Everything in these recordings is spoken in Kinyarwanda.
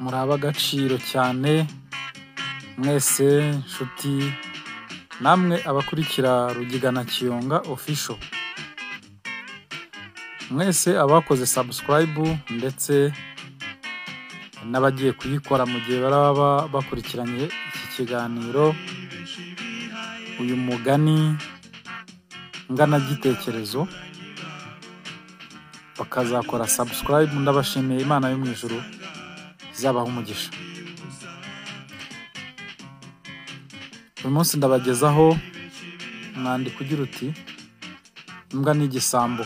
muraba agaciro cyane mwese nshuti namwe abakurikira Rugigana Kiyonga official, mwese abakoze subscribe ndetse n'abagiye kuyikora mu gihe baraba bakurikiranye iki kiganiro. Uyu mugani ngana gitekerezo bakazakora subscribe, ndabashimiye. Imana yo mu ijuru izabaha umugisha. Uyu munsi ndabagezaho mwandiko ugira uti imbwa n'igisambo.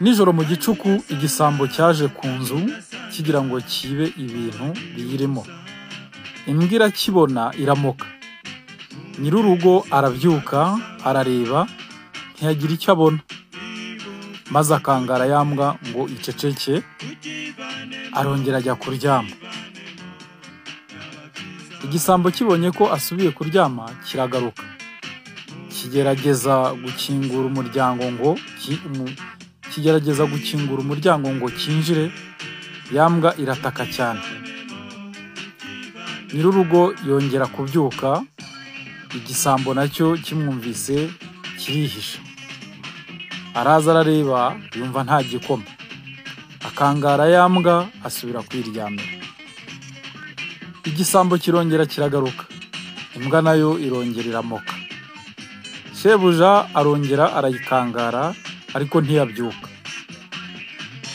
Nijoro mu gicuku igisambo cyaje ku nzu kigira ngo kibe ibintu biyirimo. Imbwa irakibona iramoka. Nyir'urugo arabyuka arareba ntiyagira icyo abona, maze akangara ya mbwa ngo iceceke, arongera ajya kuryama. Igisambo kibonye ko asubiye kuryama kiragaruka, kigerageza gukingura umuryango ngo kinjire. Ya mbwa irataka cyane. Nyir'urugo yongera kubyuka, igisambo nacyo kimwumvise kirihisha. Araza arareba yumva nta gikoma, akangara ya mbwa asubira kwiryamira. Igisambo kirongera kiragaruka, imbwa nayo irongera iramoka. Shebuja arongera arayikangara ariko ntiyabyuka.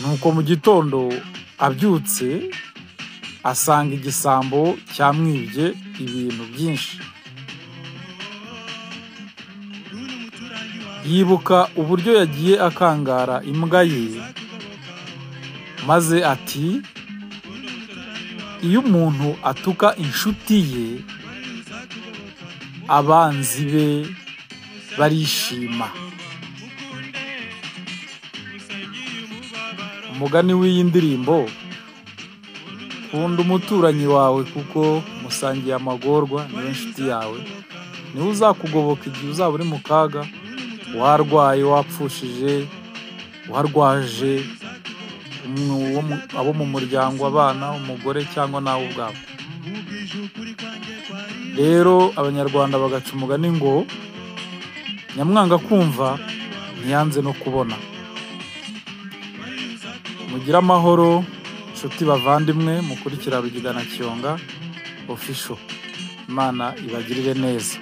Nuko mu gitondo abyutse asanga igisambo cyamwibye ibintu byinshi. Yibuka uburyo yagiye akangara imbwa ye, maze ati iyo umuntu atuka inshuti ye abanzi be barishima. Umugani w'iyi ndirimbo: kunda umuturanyi wawe kuko musangiye amagorwa, niwe nshuti yawe, niwe uzakugoboka igihe uzaba uri mu kaga, warwaye, wapfushije, warwaje abo mu muryango, abana, umugore cyangwa nawe ubwawe. Rero abanyarwanda bagaca umugani ngo nyamwanga kumva ntiyanze no kubona. Mugire amahoro nshuti bavandimwe mukurikira Rugigana Kiyonga official. Imana ibagirire neza.